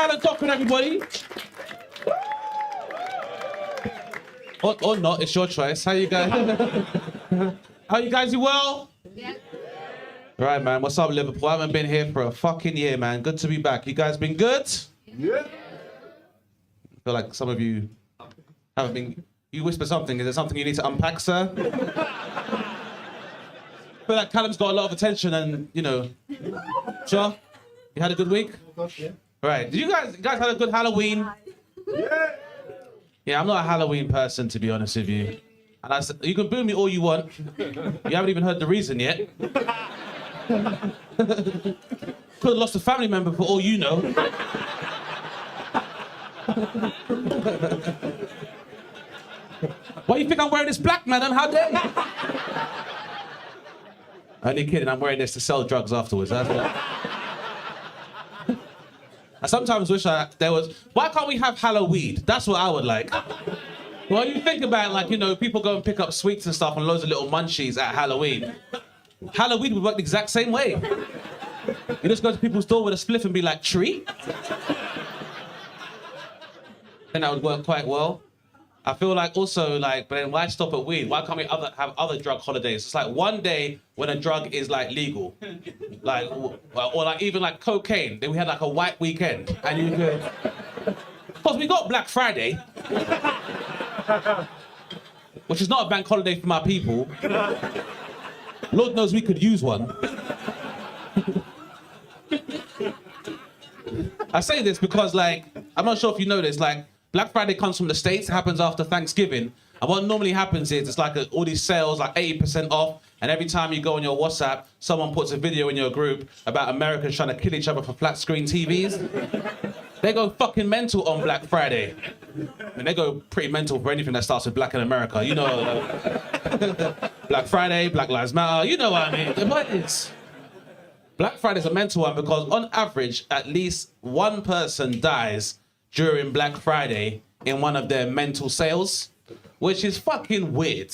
Island Doctrine, everybody. Or not, it's your choice. How you guys? How you guys? You well? Yeah. Right, man. What's up, Liverpool? I haven't been here for a fucking year, man. Good to be back. You guys been good? Yeah. I feel like some of you haven't been. You whisper something. Is there something you need to unpack, sir? I feel like Callum's got a lot of attention, and you know. Sure. You had a good week? Yeah. Right. Did you guys had a good Halloween? Yeah. Yeah, I'm not a Halloween person, to be honest with you. And you can boo me all you want. You haven't even heard the reason yet. Could have lost a family member for all you know. Why do you think I'm wearing this black, madam? How dare you? Only kidding, I'm wearing this to sell drugs afterwards. That's what. I sometimes wish there was... Why can't we have Halloween? That's what I would like. Well, you think about, like, you know, people go and pick up sweets and stuff and loads of little munchies at Halloween. Halloween would work the exact same way. You just go to people's door with a spliff and be like, treat? Then that would work quite well. I feel like also, like, but then why stop at weed? Why can't we have other drug holidays? It's like one day when a drug is like legal. Like, or like even like cocaine. Then we had like a white weekend. And you could... Because we got Black Friday. Which is not a bank holiday for my people. Lord knows we could use one. I say this because, like, I'm not sure if you know this, like, Black Friday comes from the States, it happens after Thanksgiving. And what normally happens is it's like all these sales, like 80% off. And every time you go on your WhatsApp, someone puts a video in your group about Americans trying to kill each other for flat screen TVs. They go fucking mental on Black Friday. I mean, they go pretty mental for anything that starts with black in America. You know, Black Friday, Black Lives Matter, you know what I mean. But it's... Black Friday's a mental one because on average, at least one person dies during Black Friday in one of their mental sales, which is fucking weird.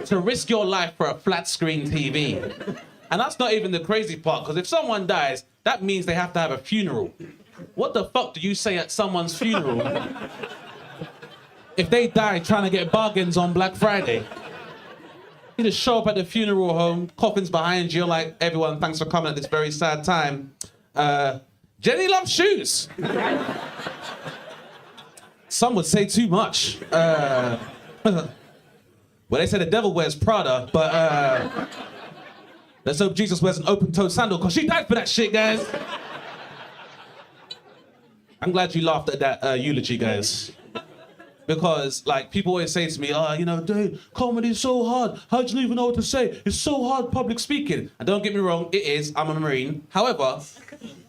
To risk your life for a flat screen TV. And that's not even the crazy part, because if someone dies, that means they have to have a funeral. What the fuck do you say at someone's funeral if they die trying to get bargains on Black Friday? You just show up at the funeral home, coffin's behind you, like, everyone, thanks for coming at this very sad time. Jenny loves shoes. Some would say too much. Well, they say the devil wears Prada, but let's hope Jesus wears an open-toed sandal, because she died for that shit, guys. I'm glad you laughed at that eulogy, guys. Because, like, people always say to me, you know, Dane, comedy is so hard. How do you even know what to say? It's so hard public speaking. And don't get me wrong, it is. I'm a Marine. However,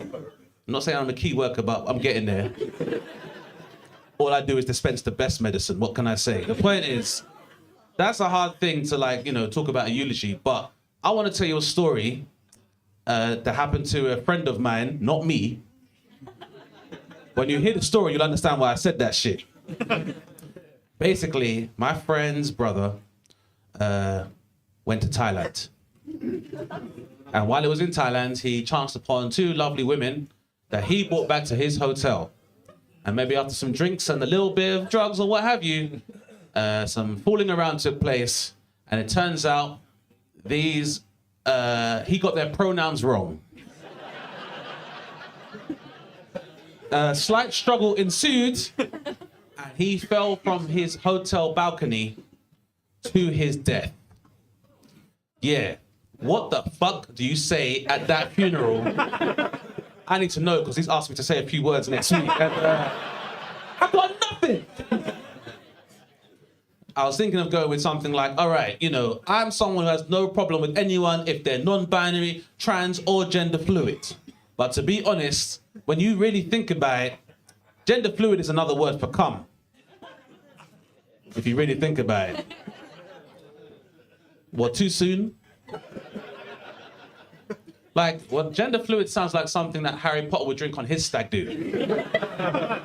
I'm not saying I'm a key worker, but I'm getting there. All I do is dispense the best medicine. What can I say? The point is, that's a hard thing to, like, you know, talk about a eulogy. But I want to tell you a story that happened to a friend of mine, not me. When you hear the story, you'll understand why I said that shit. Basically, my friend's brother went to Thailand. And while he was in Thailand, he chanced upon two lovely women that he brought back to his hotel. And maybe after some drinks and a little bit of drugs or what have you, some fooling around took place. And it turns out he got their pronouns wrong. A slight struggle ensued. And he fell from his hotel balcony to his death. Yeah. What the fuck do you say at that funeral? I need to know, because he's asked me to say a few words next week. And, I've got nothing. I was thinking of going with something like, all right, you know, I'm someone who has no problem with anyone if they're non-binary, trans, or gender fluid. But to be honest, when you really think about it, gender fluid is another word for cum. If you really think about it. What, too soon? Like, well, gender fluid sounds like something that Harry Potter would drink on his stag do. But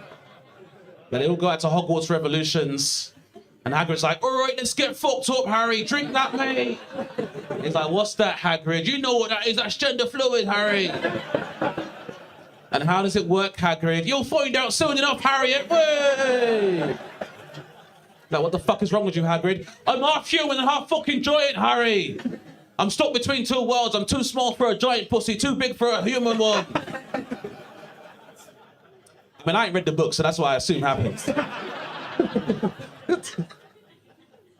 they all go out to Hogwarts Revolutions, and Hagrid's like, all right, let's get fucked up, Harry, drink that, mate. He's like, what's that, Hagrid? You know what that is, that's gender fluid, Harry. And And how does it work, Hagrid? You'll find out soon enough, Harriet. Way! Now, what the fuck is wrong with you, Hagrid? I'm half human and half fucking giant, Harry. I'm stuck between two worlds. I'm too small for a giant pussy, too big for a human one. I mean, I ain't read the book, so that's why I assume happens.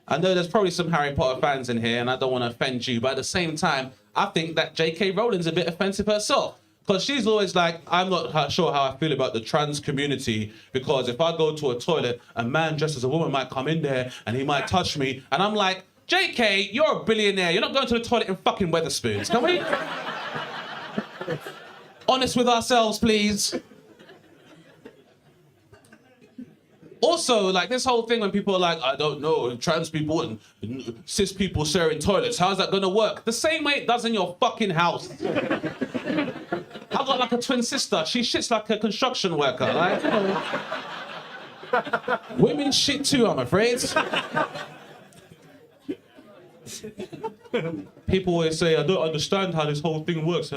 I know there's probably some Harry Potter fans in here, and I don't want to offend you, but at the same time, I think that J.K. Rowling's a bit offensive herself. Because she's always like, I'm not sure how I feel about the trans community, because if I go to a toilet, a man dressed as a woman might come in there and he might touch me. And I'm like, JK, you're a billionaire. You're not going to the toilet in fucking Wetherspoons, can we? Honest with ourselves, please. Also, like this whole thing when people are like, I don't know, trans people and cis people sharing toilets, how's that gonna work? The same way it does in your fucking house. I've got like a twin sister, she shits like a construction worker, like, you know. Women shit too, I'm afraid. People always say, I don't understand how this whole thing works.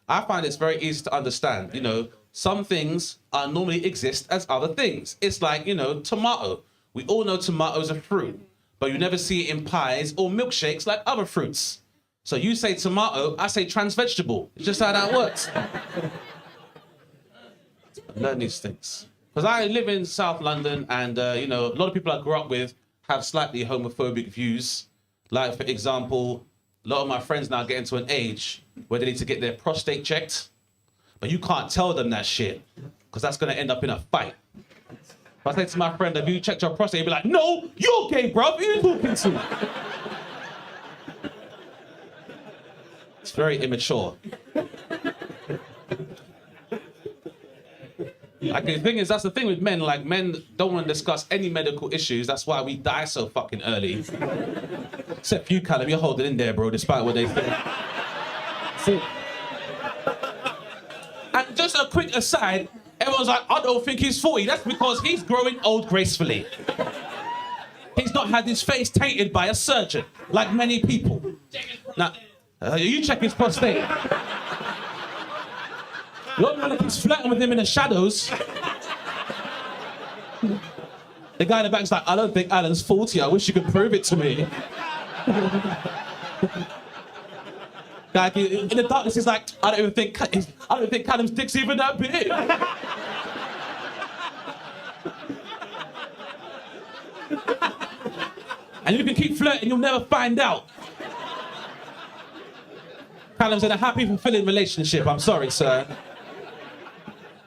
I find it's very easy to understand, you know. Some things normally exist as other things. It's like, you know, tomato. We all know tomatoes are fruit, but you never see it in pies or milkshakes like other fruits. So you say tomato, I say trans vegetable. It's just how that works. Learn these things. Because I live in South London and, you know, a lot of people I grew up with have slightly homophobic views. Like, for example, a lot of my friends now get into an age where they need to get their prostate checked. But you can't tell them that shit, because that's going to end up in a fight. If I say to my friend, have you checked your prostate? He'll be like, no, you're gay, bro. Who are you talking to? It's very immature. Like, the thing is, that's the thing with men. Like, men don't want to discuss any medical issues. That's why we die so fucking early. Except for you, Callum. You're holding in there, bro, despite what they say. See? And just a quick aside, everyone's like, I don't think he's 40. That's because he's growing old gracefully. He's not had his face tainted by a surgeon, like many people. Now, you check his prostate. You're not like he's flirting with him in the shadows. The guy in the back's like, I don't think Alan's 40. I wish you could prove it to me. Like, in the darkness, he's like, I don't think Callum's dick's even that big. And you can keep flirting, you'll never find out. Callum's in a happy, fulfilling relationship. I'm sorry, sir.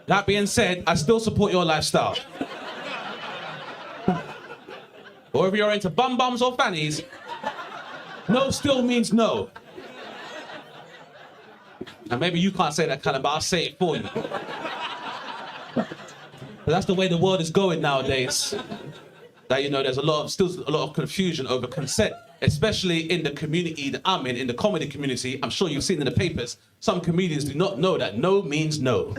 That being said, I still support your lifestyle. Or if you're into bums or fannies, no still means no. And maybe you can't say that, Callum, but I'll say it for you. But that's the way the world is going nowadays. That, you know, there's still a lot of confusion over consent, especially in the community that I'm in the comedy community. I'm sure you've seen in the papers, some comedians do not know that no means no.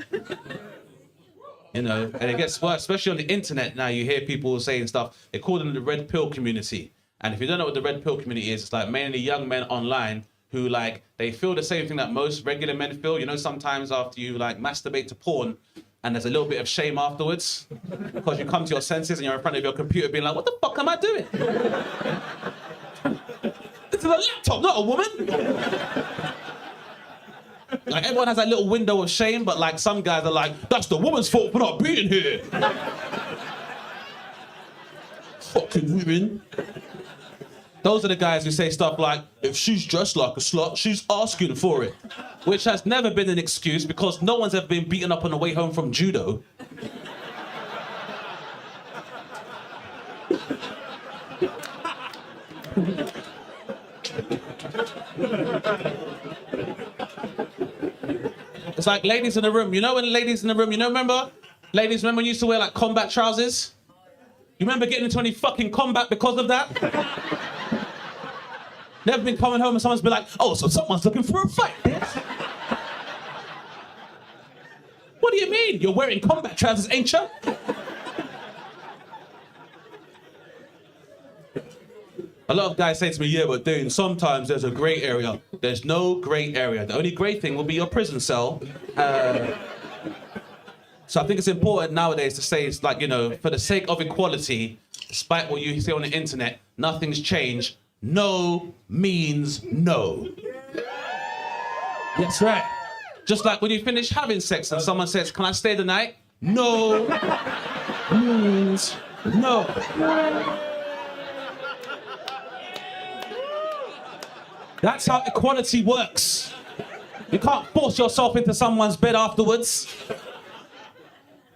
You know, and it gets worse, especially on the internet now. You hear people saying stuff, they call them the red pill community. And if you don't know what the red pill community is, it's like mainly young men online who, like, they feel the same thing that most regular men feel. You know, sometimes after you, like, masturbate to porn and there's a little bit of shame afterwards because you come to your senses and you're in front of your computer being like, what the fuck am I doing? This is a laptop, not a woman. Like, everyone has that little window of shame, but, like, some guys are like, that's the woman's fault for not being here. Fucking women. Those are the guys who say stuff like, if she's dressed like a slut, she's asking for it. Which has never been an excuse because no one's ever been beaten up on the way home from judo. It's like ladies in the room. You know when ladies in the room, you know, remember? Ladies, remember when you used to wear like combat trousers? You remember getting into any fucking combat because of that? Never been coming home and someone's been like, oh, so someone's looking for a fight. What do you mean? You're wearing combat trousers, ain't you? A lot of guys say to me, yeah, but Dane, sometimes there's a grey area. There's no grey area. The only grey thing will be your prison cell. So I think it's important nowadays to say, it's like, you know, for the sake of equality, despite what you see on the internet, nothing's changed. No means no. That's right. Just like when you finish having sex and someone says, can I stay the night? No means no. That's how equality works. You can't force yourself into someone's bed afterwards.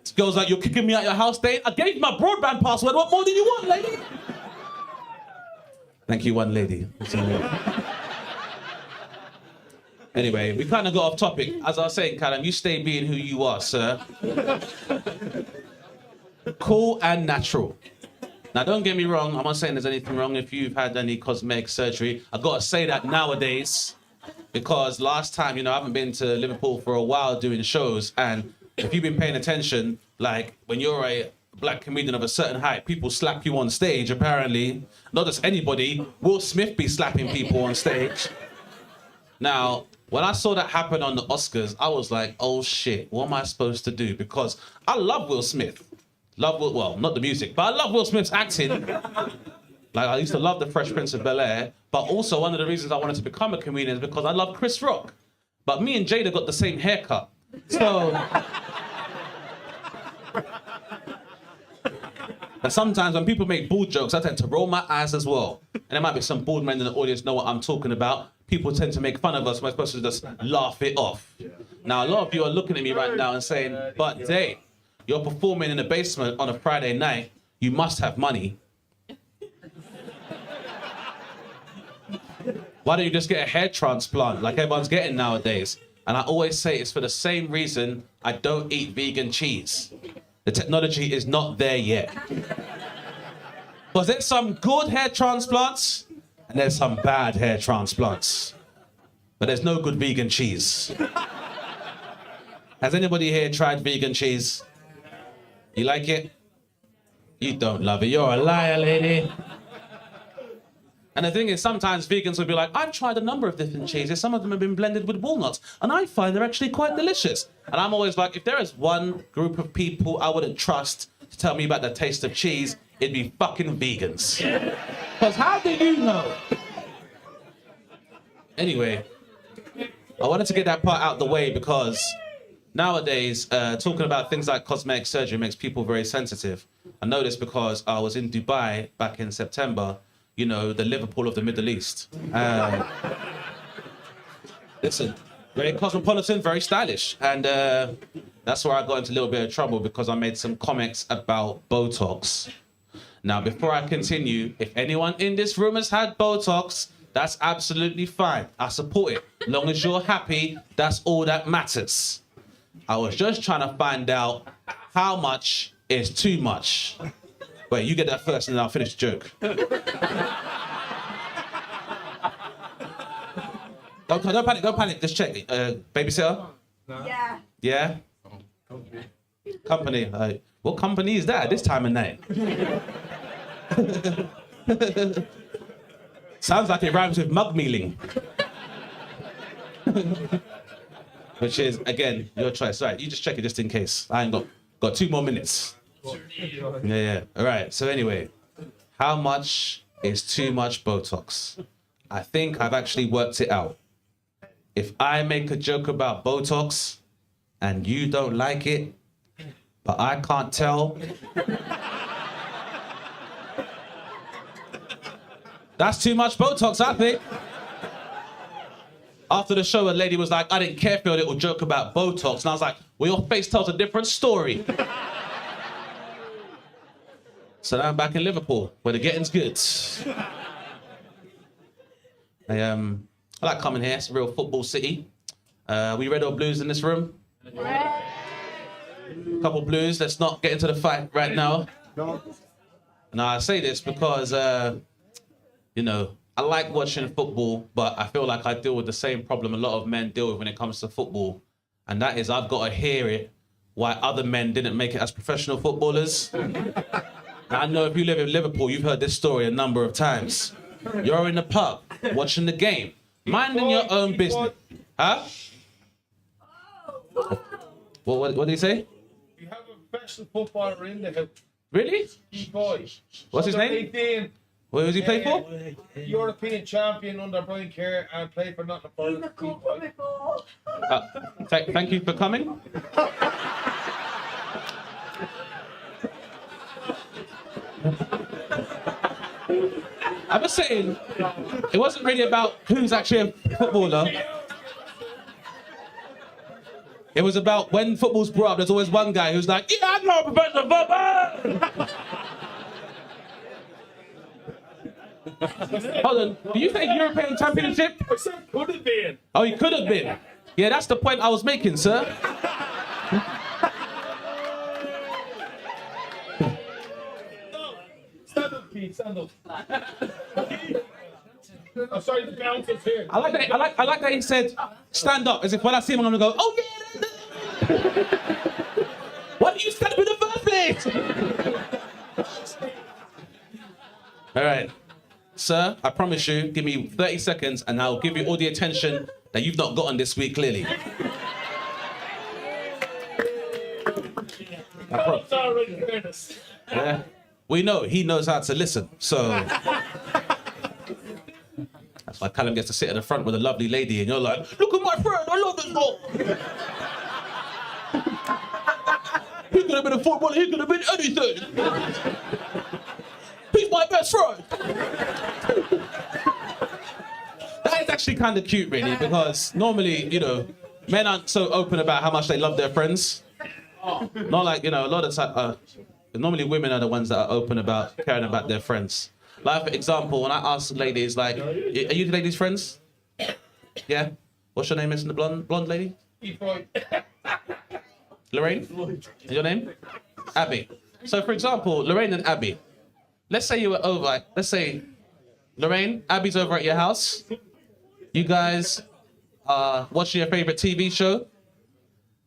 This girl's like, you're kicking me out your house, Dane? I gave you my broadband password. What more do you want, lady? Thank you, one lady. Anyway, we kind of got off topic. As I was saying, Callum, you stay being who you are, sir. Cool and natural. Now, don't get me wrong. I'm not saying there's anything wrong if you've had any cosmetic surgery. I've got to say that nowadays, because last time, you know, I haven't been to Liverpool for a while doing shows, and if you've been paying attention, like when you're a black comedian of a certain height, people slap you on stage, apparently. Not just anybody. Will Smith be slapping people on stage. Now, when I saw that happen on the Oscars, I was like, oh shit, what am I supposed to do? Because I love Will Smith. Well, not the music, but I love Will Smith's acting. Like, I used to love The Fresh Prince of Bel-Air, but also one of the reasons I wanted to become a comedian is because I love Chris Rock. But me and Jada got the same haircut. So... And sometimes when people make bald jokes, I tend to roll my eyes as well. And there might be some bald men in the audience know what I'm talking about. People tend to make fun of us. We're supposed to just laugh it off. Now, a lot of you are looking at me right now and saying, but Dane, you're performing in the basement on a Friday night. You must have money. Why don't you just get a hair transplant like everyone's getting nowadays? And I always say it's for the same reason I don't eat vegan cheese. The technology is not there yet. Because there's some good hair transplants and there's some bad hair transplants. But there's no good vegan cheese. Has anybody here tried vegan cheese? You like it? You don't love it. You're a liar, lady. And the thing is, sometimes vegans will be like, I've tried a number of different cheeses. Some of them have been blended with walnuts, and I find they're actually quite delicious. And I'm always like, if there is one group of people I wouldn't trust to tell me about the taste of cheese, it'd be fucking vegans. Because how do you know? Anyway, I wanted to get that part out the way because nowadays, talking about things like cosmetic surgery makes people very sensitive. I know this because I was in Dubai back in September. You know, the Liverpool of the Middle East. Listen, very cosmopolitan, very stylish. And that's where I got into a little bit of trouble because I made some comments about Botox. Now, before I continue, if anyone in this room has had Botox, that's absolutely fine. I support it. As long as you're happy, that's all that matters. I was just trying to find out how much is too much. Wait, you get that first and then I'll finish the joke. Don't panic, just check. Babysitter? No. Yeah. Yeah? Company. What company is that at this time of night? Sounds like it rhymes with mug mealing. Which is, again, your choice. Right, you just check it just in case. I ain't got 2 more minutes. Yeah. All right. So anyway, how much is too much Botox? I think I've actually worked it out. If I make a joke about Botox and you don't like it, but I can't tell, that's too much Botox, I think. After the show, a lady was like, I didn't care for your little joke about Botox. And I was like, well, your face tells a different story. So now I'm back in Liverpool, where the getting's good. I like coming here. It's a real football city. We red or blues in this room? Red. Couple blues. Let's not get into the fight right now. No. Now I say this because, you know, I like watching football, but I feel like I deal with the same problem a lot of men deal with when it comes to football, and that is I've got to hear it why other men didn't make it as professional footballers. I know if you live in Liverpool, you've heard this story a number of times. You're in the pub, watching the game, minding your own business. Huh? What did he say? We have a professional footballer in the house. Really? Boy. What's his name? Dane. What does he play for? European champion under Brian Kerr and played for Nottingham Forest. Thank you for coming. I was saying, it wasn't really about who's actually a footballer. It was about when football's brought up, there's always one guy who's like, yeah, I know professional football! Hold on, do you say European Championship? I said could have been. Oh, he could have been. Yeah, that's the point I was making, sir. Stand up, Keith, stand up. I'm sorry, the bouncer's here. I like that he said, stand up, as if when I see him, I'm gonna go, oh yeah! Why did you stand up in the first place? All right. Sir, I promise you, give me 30 seconds and I'll give you all the attention that you've not gotten this week, clearly. Yeah. We know, he knows how to listen, so... That's why Callum gets to sit at the front with a lovely lady and you're like, look at my friend, I love this ball. He could have been a footballer, he could have been anything. He's my best friend. That is actually kind of cute, really, because normally, you know, men aren't so open about how much they love their friends. Not like, you know, a lot of time, normally women are the ones that are open about caring about their friends. Like, for example, when I ask ladies, like, are you the ladies' friends? Yeah? What's your name, Miss the blonde lady? Lorraine? Is your name? Abby. So, for example, Lorraine and Abby. Let's say you were over, like, let's say, Lorraine, Abby's over at your house. You guys are watching your favorite TV show.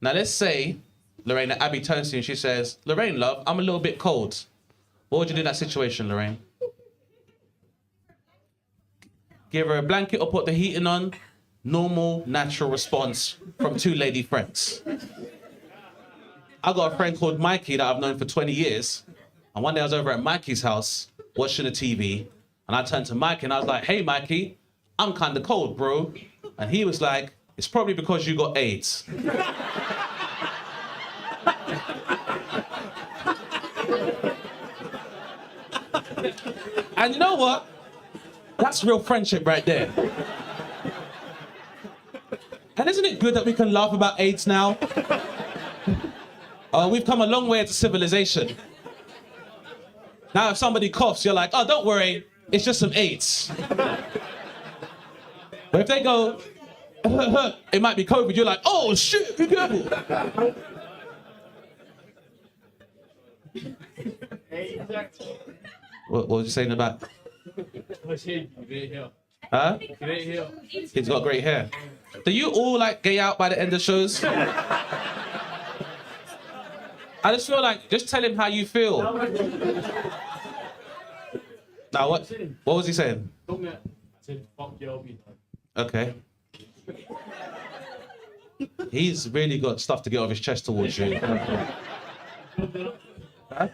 Now, let's say, Lorraine and Abby turns to you and she says, Lorraine, love, I'm a little bit cold. What would you do in that situation, Lorraine? Give her a blanket or put the heating on. Normal, natural response from two lady friends. I got a friend called Mikey that I've known for 20 years. And one day I was over at Mikey's house watching the TV. And I turned to Mikey and I was like, hey, Mikey, I'm kind of cold, bro. And he was like, it's probably because you got AIDS. And you know what? That's real friendship right there. And isn't it good that we can laugh about AIDS now? We've come a long way to civilization. Now if somebody coughs, you're like, oh, don't worry, it's just some AIDS. But if they go, it might be COVID, you're like, oh shit, be careful. What was you saying about? Huh? He's got great hair. Do you all like gay out by the end of shows? I just feel like, just tell him how you feel. Now what was he saying? I said, fuck your be done. Okay. He's really got stuff to get off his chest towards you. Huh?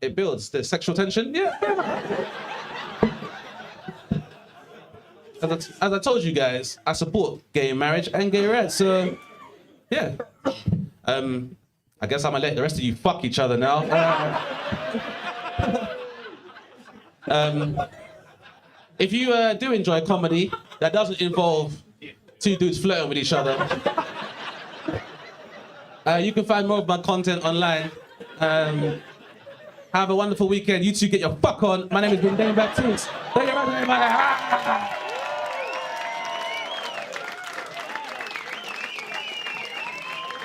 It builds the sexual tension? Yeah. As I told you guys, I support gay marriage and gay rights, so yeah. I guess I'm gonna let the rest of you fuck each other now. If you do enjoy comedy that doesn't involve two dudes flirting with each other, you can find more of my content online. Have a wonderful weekend. You two get your fuck on. My name has been Dane Baptiste. Thank you very much, everybody.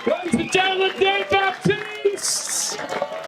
Ladies and gentlemen, Dane Baptiste!